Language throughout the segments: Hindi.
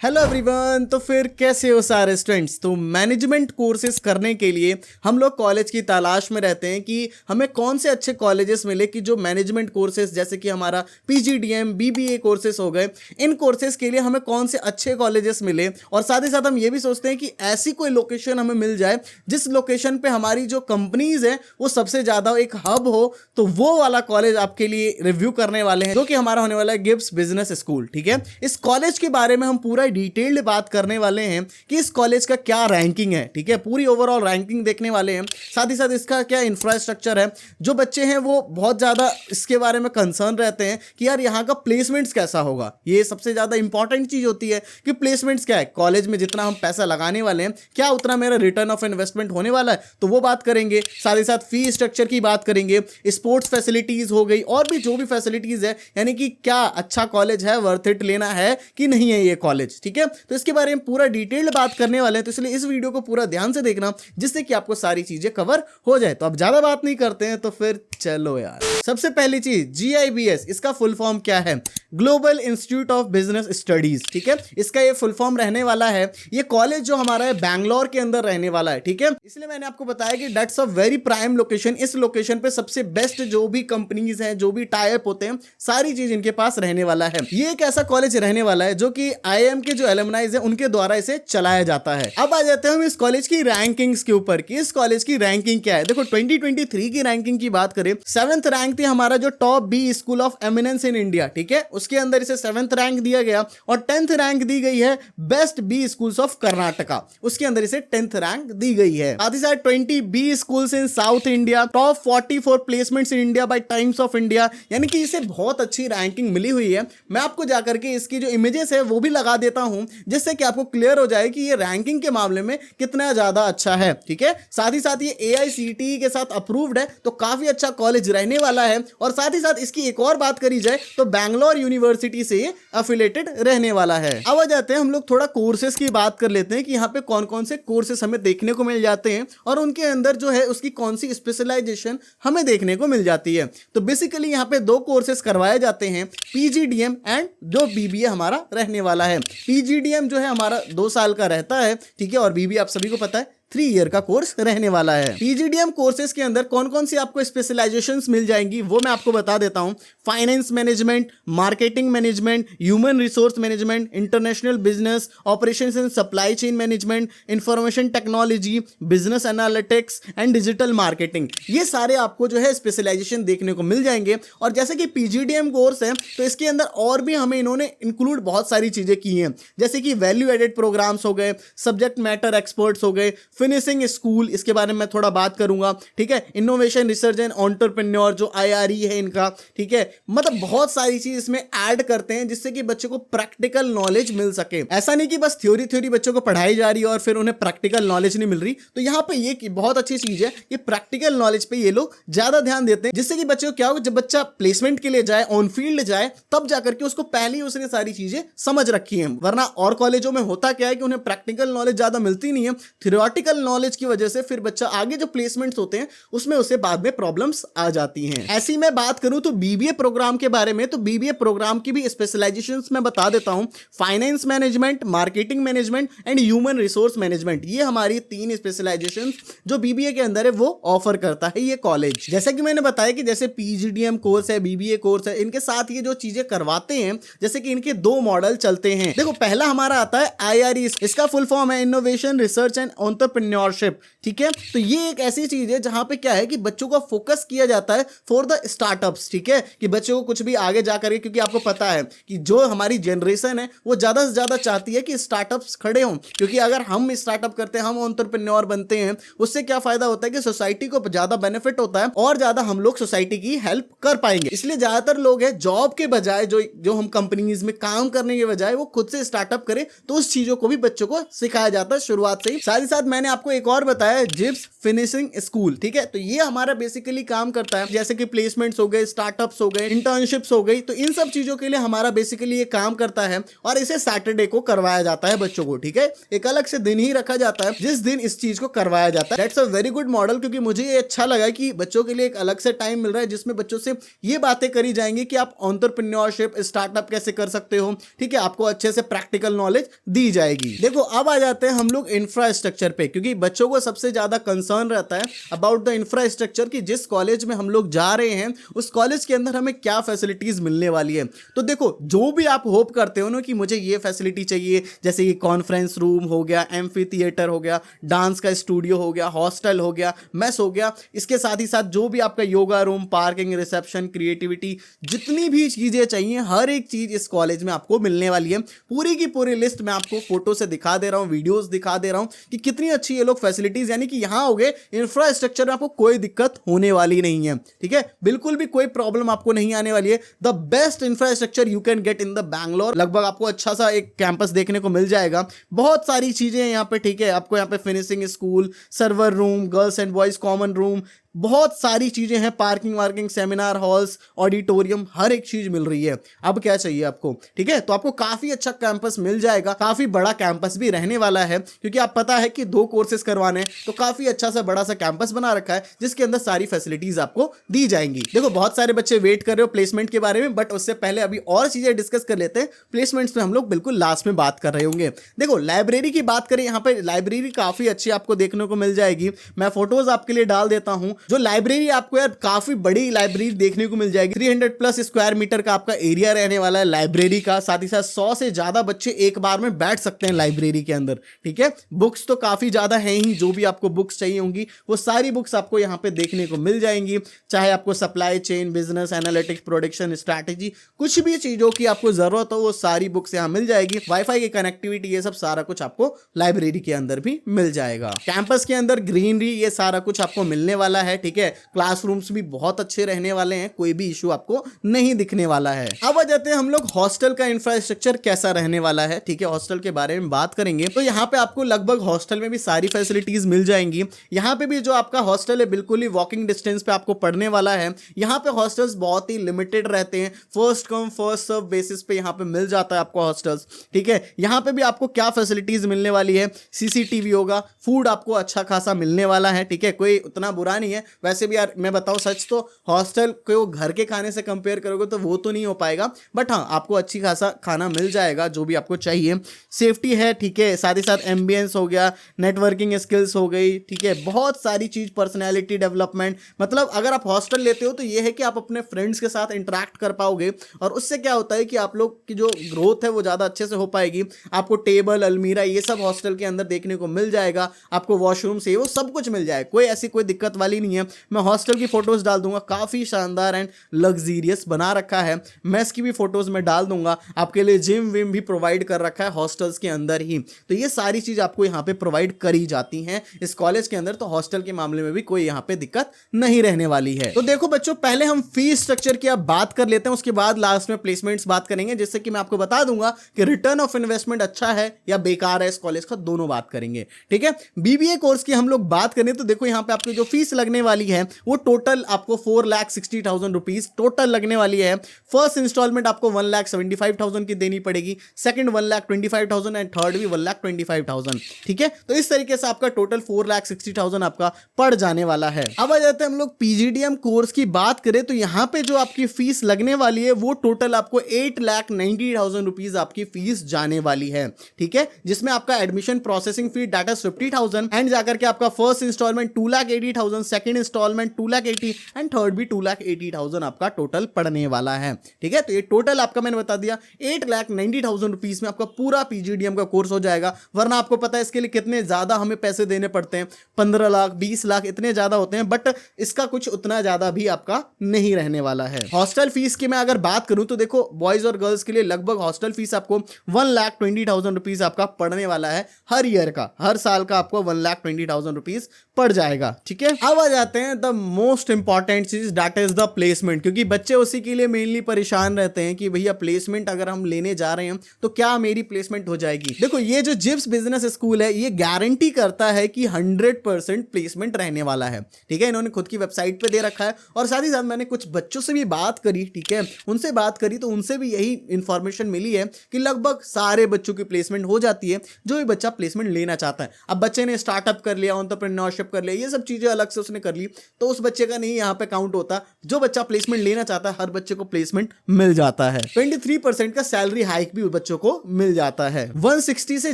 Hello everyone. तो फिर कैसे हो सारे स्टूडेंट्स। तो मैनेजमेंट कोर्सेज करने के लिए हम लोग कॉलेज की तलाश में रहते हैं कि हमें कौन से अच्छे कॉलेजेस मिले कि जो मैनेजमेंट कोर्सेज जैसे कि हमारा पीजीडीएम बीबीए कोर्सेज हो गए, इन कोर्सेज के लिए हमें कौन से अच्छे कॉलेजेस मिले। और साथ ही साथ हम ये भी सोचते हैं कि ऐसी कोई लोकेशन हमें मिल जाए जिस लोकेशन पे हमारी जो कंपनीज है वो सबसे ज़्यादा एक हब हो। तो वो वाला कॉलेज आपके लिए रिव्यू करने वाले हैं जो कि हमारा होने वाला है गिब्स बिजनेस स्कूल। ठीक है, इस कॉलेज के बारे में हम पूरा डिटेल्ड बात करने वाले हैं कि इस कॉलेज का क्या रैंकिंग है। ठीक है, पूरी ओवरऑल रैंकिंग देखने वाले हैं। साथ ही साथ इसका क्या इंफ्रास्ट्रक्चर है। जो बच्चे हैं वो बहुत ज़्यादा इसके बारे में कंसर्न रहते हैं कि यार यहाँ का प्लेसमेंट्स कैसा होगा। ये सबसे ज़्यादा इंपॉर्टेंट चीज़ होती है कि प्लेसमेंट्स क्या है, कॉलेज में जितना हम पैसा लगाने वाले हैं क्या उतना मेरा रिटर्न ऑफ इन्वेस्टमेंट होने वाला है, तो वो बात करेंगे। साथ ही साथ फी स्ट्रक्चर की बात करेंगे, स्पोर्ट्स फैसिलिटीज़ हो गई और भी जो भी फैसिलिटीज़ है, यानी कि क्या अच्छा कॉलेज है, वर्थ इट लेना है कि नहीं है ये कॉलेज। ठीक है, तो इसके बारे में पूरा डिटेल्ड बात करने वाले हैं। तो इसलिए इस वीडियो को पूरा ध्यान से देखना जिससे कि आपको सारी चीजें कवर हो जाए। तो अब ज्यादा बात नहीं करते हैं, तो फिर चलो यार। सबसे पहली चीज GIBS, इसका फुल फॉर्म क्या है? Global institute of business studies. ठीक है, इसका ये फुल फॉर्म रहने वाला है। ये कॉलेज जो हमारा है बैंगलोर के अंदर रहने वाला है। ठीक है, इसलिए मैंने आपको बताया कि that's a very prime location. इस लोकेशन पे सबसे बेस्ट जो भी कंपनीज हैं, जो भी टाई अप होते हैं, सारी चीज इनके पास रहने वाला है। ये एक ऐसा कॉलेज रहने वाला है जो कि IIM के जो एलुमनाइज है उनके द्वारा इसे चलाया जाता है। अब आ जाते हैं हम इस कॉलेज की रैंकिंग्स के ऊपर कि इस कॉलेज की रैंकिंग क्या है। देखो 2023 की रैंकिंग की बात करें, 7th रैंक थी हमारा जो top B school of eminence in India. ठीक है, उसके अंदर इसे 7th रैंक दिया गया और 10th रैंक दी गई है best B schools of Karnataka, उसके अंदर इसे 10th रैंक दी गई है। साथ ही साथ 20 B schools in South India, top 44 placements in India by Times of India, यानी कि इसे बहुत अच्छी रैंकिंग मिली हुई है। मैं आपको जाकर के इसकी जो इमेजेस है वो भी लगा देता हूं जिससे कि आपको क्लियर हो जाए कि ये रैंकिंग के मामले में कितना ज्यादा अच्छा है। ठीक है, साथ ही साथ ये AICTE के साथ अप्रूव्ड है, तो काफी अच्छा कॉलेज रहने वाला है। और साथ ही साथ इसकी एक और बात करी जाए तो बैंगलोर यूनिवर्सिटी से ये एफिलेटेड रहने वाला है। अब आ जाते हैं हम लोग थोड़ा कोर्सेज की बात कर लेते हैं कि यहाँ पे कौन कौन से कोर्सेज हमें देखने को मिल जाते हैं और उनके अंदर जो है उसकी कौन सी स्पेशलाइजेशन हमें देखने को मिल जाती है। तो बेसिकली यहाँ पे दो कोर्सेज करवाए जाते हैं, PGDM एंड जो BBA हमारा रहने वाला है। PGDM जो है हमारा 2 साल का रहता है। ठीक है, और BBA आप सभी को पता है 3 ईयर का कोर्स रहने वाला है। PGDM कोर्सेज के अंदर कौन कौन सी आपको स्पेशलाइजेशंस मिल जाएंगी वो मैं आपको बता देता हूं। Finance management, marketing management, human resource management, international business, operations and supply chain management, information technology, business analytics and digital marketing, ये सारे आपको जो है स्पेशलाइजेशन देखने को मिल जाएंगे। और जैसे कि PGDM कोर्स है तो इसके अंदर और भी हमें इन्होंने इंक्लूड बहुत सारी चीजें की हैं, जैसे कि वैल्यू एडेड प्रोग्राम्स हो गए, सब्जेक्ट मैटर एक्सपर्ट्स हो गए, फिनिशिंग स्कूल, इसके बारे में मैं थोड़ा बात करूंगा। ठीक है, इनोवेशन रिसर्च एंड एंटरप्रेन्योर जो IRE है इनका। ठीक है, मतलब बहुत सारी चीज इसमें ऐड करते हैं जिससे कि बच्चों को प्रैक्टिकल नॉलेज मिल सके। ऐसा नहीं कि बस थ्योरी बच्चों को पढ़ाई जा रही है और फिर उन्हें प्रैक्टिकल नॉलेज नहीं मिल रही। तो यहाँ पे ये बहुत अच्छी चीज है कि प्रैक्टिकल नॉलेज पे ये लोग ज्यादा ध्यान देते हैं, जिससे कि बच्चों को क्या होगा, जब बच्चा प्लेसमेंट के लिए जाए, ऑन फील्ड जाए, तब जाकर के उसको पहले ही उसने सारी चीजें समझ रखी है। वरना और कॉलेजों में होता क्या है कि उन्हें प्रैक्टिकल नॉलेज ज्यादा मिलती नहीं है, थ्योरेटिकल नॉलेज की वजह से फिर बच्चा आगे जो प्लेसमेंट्स होते हैं उसमें उसे बाद में प्रॉब्लम्स आ जाती हैं। ऐसी मैं बात करूं तो BBA प्रोग्राम के बारे में, तो BBA प्रोग्राम की भी स्पेशलाइजेशंस मैं बता देता हूं। Finance management, marketing management and human resource management, ये हमारी 3 स्पेशलाइजेशंस जो BBA के अंदर है वो ऑफर करता है ये कॉलेज। जैसे कि मैंने बताया कि जैसे PGDM कोर्स है, BBA कोर्स है, इनके साथ ये जो चीजें करवाते हैं, जैसे कि इनके 2 मॉडल चलते हैं। देखो पहला हमारा आता है IRE, इसका फुल फॉर्म है इनोवेशन रिसर्च एंड एंटरप्रेन्योरशिप। ठीक है, तो ये एक ऐसी चीज है जहां पे क्या है कि बच्चों का फोकस किया जाता है फॉर द स्टार्टअप्स। ठीक है, कि बच्चों को कुछ भी आगे जाकर के, क्योंकि आपको पता है कि जो हमारी जनरेशन है वो ज्यादा से ज्यादा चाहती है कि स्टार्टअप्स खड़े हों, क्योंकि अगर हम स्टार्टअप करते हैं, हम एंटरप्रेन्योर बनते हैं, उससे क्या फायदा होता है कि सोसाइटी को ज्यादा बेनिफिट होता है और ज्यादा हम लोग सोसाइटी की हेल्प कर पाएंगे। इसलिए ज्यादातर लोग हैं जॉब के बजाय, जो हम कंपनीज में काम करने के बजाय वो खुद से स्टार्टअप करें, तो उस चीजों को भी बच्चों को सिखाया जाता है शुरुआत से ही। साथ ही साथ मैंने आपको एक और बताया जिप्स फिनिशिंग स्कूल, ठीक है। तो ये हमारा बेसिकली काम करता है जैसे कि प्लेसमेंट्स हो गए, स्टार्टअप्स हो गए, इंटर्नशिप्स हो गई, तो इन सब चीजों के लिए हमारा बेसिकली ये काम करता है और इसे सैटरडे को करवाया जाता है बच्चों को, ठीक है। एक अलग से दिन ही रखा जाता है जिस दिन इस चीज को करवाया जाता है। That's a very good model, क्योंकि मुझे ये अच्छा लगा कि बच्चों के लिए एक अलग से टाइम मिल रहा है जिसमें बच्चों से ये बातें करी जाएंगी कि आप एंटरप्रेन्योरशिप, स्टार्टअप कैसे कर सकते हो, ठीक है। आपको अच्छे से प्रैक्टिकल नॉलेज दी जाएगी। देखो अब आ जाते हैं हम लोग इंफ्रास्ट्रक्चर पे, क्योंकि बच्चों को सबसे ज्यादा कंसर्न रहता है अबाउट द इंफ्रास्ट्रक्चर कि जिस कॉलेज में हम लोग जा रहे हैं उस कॉलेज के अंदर हमें क्या फैसिलिटीज मिलने वाली है। तो देखो जो भी आप होप करते हो ना कि मुझे ये फैसिलिटी चाहिए, जैसे ये कॉन्फ्रेंस रूम हो गया, एम्फी थिएटर हो गया, डांस का स्टूडियो हो गया, हॉस्टल हो गया, मेस हो गया, इसके साथ ही साथ जो भी आपका yoga room, parking, reception, creativity, जितनी भी चीजें चाहिए हर एक चीज इस कॉलेज में आपको मिलने वाली है। पूरी की पूरी लिस्ट मैं आपको फोटो से दिखा दे रहा हूं, वीडियोस दिखा दे रहा हूं कि कितनी अच्छी ये लोग फैसिलिटीज, यानी कि यहां हो गए इंफ्रास्ट्रक्चर में आपको कोई दिक्कत होने वाली नहीं है, ठीक है। बिल्कुल भी कोई प्रॉब्लम आपको नहीं आने वाली है। The best infrastructure you can get in the Bangalore. लगभग आपको अच्छा सा एक कैंपस देखने को मिल जाएगा, बहुत सारी चीजें यहाँ पे, ठीक है। आपको यहाँ पे finishing school, server room, girls and boys common room, बहुत सारी चीजें हैं, पार्किंग वार्किंग, सेमिनार हॉल्स, ऑडिटोरियम, हर एक चीज मिल रही है। अब क्या चाहिए आपको, ठीक है। तो आपको काफी अच्छा कैंपस मिल जाएगा, काफी बड़ा कैंपस भी रहने वाला है, क्योंकि आप पता है कि 2 कोर्सेज करवाने, तो काफी अच्छा सा बड़ा सा कैंपस बना रखा है जिसके अंदर सारी फैसिलिटीज आपको दी जाएंगी। देखो बहुत सारे बच्चे वेट कर रहे हो प्लेसमेंट के बारे में, बट उससे पहले अभी और चीजें डिस्कस कर लेते हैं। प्लेसमेंट्स में हम लोग बिल्कुल लास्ट में बात कर रहे होंगे। देखो लाइब्रेरी की बात करें, यहाँ पे लाइब्रेरी काफी अच्छी आपको देखने को मिल जाएगी। मैं फोटोज आपके लिए डाल देता हूँ। जो लाइब्रेरी आपको यार काफी बड़ी लाइब्रेरी देखने को मिल जाएगी। 300 प्लस स्क्वायर मीटर का आपका एरिया रहने वाला है लाइब्रेरी का। साथ ही साथ 100 से ज्यादा बच्चे एक बार में बैठ सकते हैं लाइब्रेरी के अंदर, ठीक है। बुक्स तो काफी ज्यादा हैं ही, जो भी आपको बुक्स चाहिए होंगी वो सारी बुक्स आपको यहाँ पे देखने को मिल जाएंगी। चाहे आपको supply chain, business analytics, production strategy, कुछ भी चीजों की आपको जरूरत हो वो सारी बुक्स यहाँ मिल जाएगी। वाईफाई की कनेक्टिविटी, ये सब सारा कुछ आपको लाइब्रेरी के अंदर भी मिल जाएगा। कैंपस के अंदर ग्रीनरी, ये सारा कुछ आपको मिलने वाला है, ठीक है। क्लासरूम्स भी बहुत अच्छे रहने वाले हैं, कोई भी इशू आपको नहीं दिखने वाला है। अब आ जाते हैं हम लोग हॉस्टल का इंफ्रास्ट्रक्चर कैसा रहने वाला है, ठीक है। हॉस्टल के बारे में बात करेंगे तो यहाँ पे आपको लगभग हॉस्टल में भी सारी फैसिलिटीज मिल जाएंगी। यहाँ पे भी जो आपका हॉस्टल है बिल्कुल ही वॉकिंग डिस्टेंस पे आपको पढ़ने वाला है। यहाँ पे हॉस्टल्स बहुत ही लिमिटेड रहते हैं, first come first serve basis पे यहाँ पे मिल जाता है आपको हॉस्टल्स, ठीक है। यहाँ पे भी आपको क्या फैसिलिटीज मिलने वाली है, सीसीटीवी होगा, फूड आपको अच्छा खासा मिलने वाला है, ठीक है। कोई उतना बुरा नहीं है। वैसे भी यार मैं बताऊं सच तो हॉस्टल को घर के खाने से कंपेयर करोगे तो वो तो नहीं हो पाएगा, बट हाँ आपको अच्छी खासा खाना मिल जाएगा जो भी आपको चाहिए। सेफ्टी है, ठीक है। साथ ही साथ एम्बियंस हो गया, नेटवर्किंग स्किल्स हो गई, ठीक है। बहुत सारी चीज, पर्सनैलिटी डेवलपमेंट, मतलब अगर आप हॉस्टल लेते हो तो ये है कि आप अपने फ्रेंड्स के साथ इंटरेक्ट कर पाओगे और उससे क्या होता है कि आप लोग की जो ग्रोथ है वो ज़्यादा अच्छे से हो पाएगी। आपको टेबल, अलमीरा, ये सब हॉस्टल के अंदर देखने को मिल जाएगा। आपको वॉशरूम से वो सब कुछ मिल जाएगा, कोई ऐसी कोई दिक्कत वाली नहीं है। मैं हॉस्टल की फोटोज डाल दूंगा, काफ़ी शानदार एंड लग्जीरियस बना रखा है। मेस की भी फोटोज मैं डाल दूंगा। आपके लिए जिम विम भी प्रोवाइड कर रखा है हॉस्टल्स के अंदर ही। तो ये सारी चीज़ आपको यहाँ पे प्रोवाइड करी जाती हैं इस कॉलेज के अंदर। तो हॉस्टल के मामले में भी कोई यहाँ पे दिक्कत नहीं रहने वाली है। तो देखो बच्चों, पहले हम फीस स्ट्रक्चर की अब बात कर लेते हैं, उसके बाद लास्ट में प्लेसमेंट्स बात करेंगे, जिससे कि मैं आपको बता दूंगा कि रिटर्न ऑफ इन्वेस्टमेंट अच्छा है या बेकार है इस कॉलेज का, दोनों बात करेंगे, ठीक है। बीबीए कोर्स की हम लोग बात करें तो देखो यहाँ पे आपकी जो फीस लगने वाली है वो टोटल आपको 4,60,000 रुपीज टोटल लगने वाली है। फर्स्ट इंस्टॉलमेंट आपको 1,75,000 की देनी पड़ेगी, सेकंड 1,25,000 एंड थर्ड भी 1,25,000, ठीक है। तो इस तरीके से आपका टोटल 4,60,000 आपका पड़ जाने वाला है। अब आ जाते हैं हम लोग पीजीडीएम कोर्स की बात करें तो यहाँ पे जो आपकी फीस लगने वाली है वो टोटल आपको 8,90,000 रुपीज आपकी फीस जाने वाली है, ठीक है। जिसमें आपका एडमिशन प्रोसेसिंग फी डाटा 50,000 एंड जाकर के आपका first installment 2,80,000, second installment 2,80,000 and third भी 2,80,000 आपका टोटल पड़ने वाला है, ठीक है। तो ये टोटल आपका मैंने बता दिया 8,90,000 रुपीज में आपका पूरा पीजीडीएम का कोर्स हो जाएगा। वरना आपको पता है इसके लिए कितने ज्यादा हमें पैसे देने पड़ते हैं, 15 लाख 20 लाख इतने ज्यादा होते हैं, बट इसका कुछ उतना ज्यादा भी आपका नहीं रहने वाला है। हॉस्टल फीस की मैं अगर बात करूं तो देखो बॉयज और गर्ल्स के लिए लगभग हॉस्टल फीस आपको 1,20,000 रुपीज आपका पड़ने वाला है हर ईयर का, हर साल का आपको 1,20,000 रुपीज पड़ जाएगा, ठीक है। अब आ जाते हैं द मोस्ट इंपॉर्टेंट चीज, दैट इज द प्लेसमेंट, क्योंकि बच्चे उसी के लिए मेनली परेशान रहते हैं कि भैया प्लेसमेंट अगर हम लेने जा रहे हैं तो क्या मेरी प्लेसमेंट हो जाएगी। देखो ये जो जिप्स बिजनेस स्कूल है ये गारंटी करता है कि 100% प्लेसमेंट रहने वाला है, ठीक है। इन्होंने खुद की वेबसाइट पे दे रखा है और साथ ही साथ मैंने कुछ बच्चों से भी बात करी, ठीक है, उनसे बात करी तो उनसे भी यही इंफॉर्मेशन मिली है कि लगभग सारे बच्चों की प्लेसमेंट हो जाती है जो भी बच्चा प्लेसमेंट लेना चाहता है। अब बच्चे ने स्टार्टअप कर लिया, एंटरप्रेन्योरशिप कर लिया, ये सब चीजें अलग से उसने कर ली तो उस बच्चे का नहीं यहाँ पे काउंट होता। जो बच्चा प्लेसमेंट लेना चाहता है हर बच्चे को प्लेसमेंट मिल जाता है। 23% का सैलरी हाइक भी बच्चों को मिल जाता है। 160 से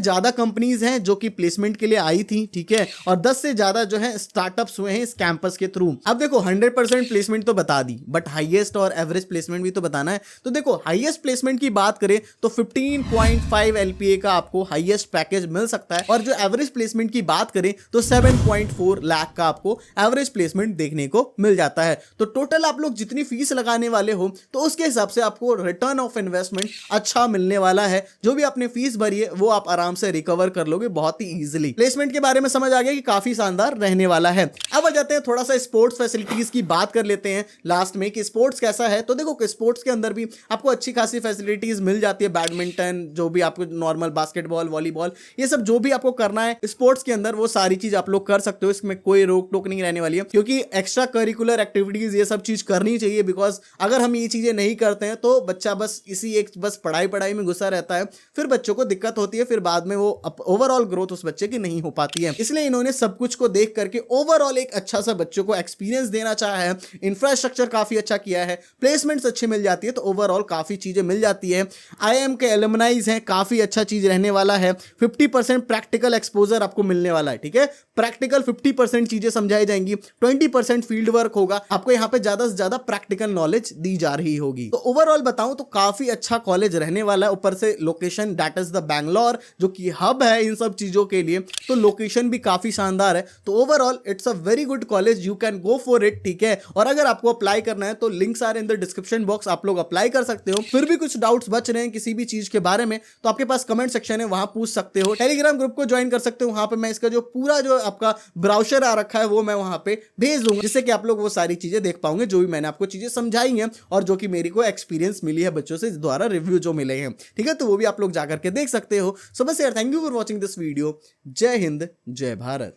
ज्यादा कंपनीज हैं जो कि प्लेसमेंट के लिए आई थी, ठीक है, और 10 से ज्यादा जो है स्टार्टअप्स हुए हैं इस कैंपस के थ्रू। अब देखो 100% प्लेसमेंट तो बता दी, बट हाईएस्ट और एवरेज प्लेसमेंट भी तो बताना है। तो देखो हाईएस्ट प्लेसमेंट की बात करें तो 15.5 LPA का आपको हाईएस्ट पैकेज मिल सकता है, और जो एवरेज प्लेसमेंट की बात करें तो 7.4 लाख का आपको एवरेज प्लेसमेंट देखने को मिल जाता है। तो टोटल आप लोग जितनी फीस लगाने वाले हो तो उसके हिसाब से आपको रिटर्न ऑफ इन्वेस्टमेंट अच्छा मिलने वाला है। जो भी आपने फीस भरी है वो आप आराम से रिकवर कर लोगे बहुत ही इजीली। प्लेसमेंट के बारे में समझ आ गया कि काफी शानदार रहने वाला है। अब आ जाते हैं थोड़ा सा स्पोर्ट्स फैसिलिटीज की बात कर लेते हैं लास्ट में कि स्पोर्ट्स कैसा है। तो देखो स्पोर्ट्स के अंदर भी आपको अच्छी खासी फैसिलिटीज मिल जाती है, बैडमिंटन, जो भी आपको नॉर्मल बास्केटबॉल, वॉलीबॉल, ये सब जो भी आपको करना है स्पोर्ट्स के अंदर वो सारी चीज आप लोग कर सकते हो। इसमें कोई रोक टोक नहीं रहने वाली है, क्योंकि एक्स्ट्रा करिकुलर एक्टिविटीज ये सब चीज करनी चाहिए। बिकॉज अगर हम ये चीजें नहीं करते हैं तो बच्चा बस इसी एक बस पढ़ाई में घुसा रहता है, फिर बच्चों को दिक्कत होती है, फिर बाद में वो ओवरऑल ग्रोथ उस बच्चे की नहीं हो पाती है। इसलिए इन्होंने सब कुछ को देख करके ओवरऑल एक अच्छा सा बच्चों को एक्सपीरियंस देना चाहा है। इंफ्रास्ट्रक्चर काफी अच्छा किया है, प्लेसमेंट्स अच्छी मिल जाती है, तो ओवरऑल काफी चीजें मिल जाती है। IIM के एलुमनाइज हैं, काफी अच्छा चीज रहने वाला है। 50% प्रैक्टिकल एक्सपोजर आपको मिलने वाला है, ठीक है। प्रैक्टिकल 50% चीजें समझाई जाएंगी, 20% फील्ड वर्क होगा, आपको यहाँ पे ज्यादा से ज्यादा प्रैक्टिकल नॉलेज दी जा रही होगी। तो ओवरऑल बताऊं तो काफी अच्छा कॉलेज रहने वाला है। ऊपर से location that is the Bangalore, जो कि हब है इन सब चीजों के लिए, तो लोकेशन भी काफी शानदार है। तो overall it's a very good college, you can go for it, ठीक है। और अगर आपको अप्लाई करना है तो links are in the description box, आप लोग अप्लाई कर सकते हो। फिर भी कुछ डाउट्स बच रहे हैं किसी भी चीज के बारे में तो आपके पास कमेंट सेक्शन है, वहां पूछ सकते हो। टेलीग्राम ग्रुप को ज्वाइन कर सकते हो, वहां पे मैं इसका जो पूरा जो आपका ब्राउजर आ रखा है वो मैं वहां पे भेज दूंगा, जिससे कि आप लोग वो सारी चीजें देख पाओगे जो भी मैंने आपको चीजें समझाई हैं और जो कि मेरी को एक्सपीरियंस मिली है बच्चों से द्वारा रिव्यू जो मिले हैं, ठीक है। तो वो भी आप लोग जाकर के देख सकते हो। सो बस यार, thank you for watching this video. जय हिंद, जय भारत।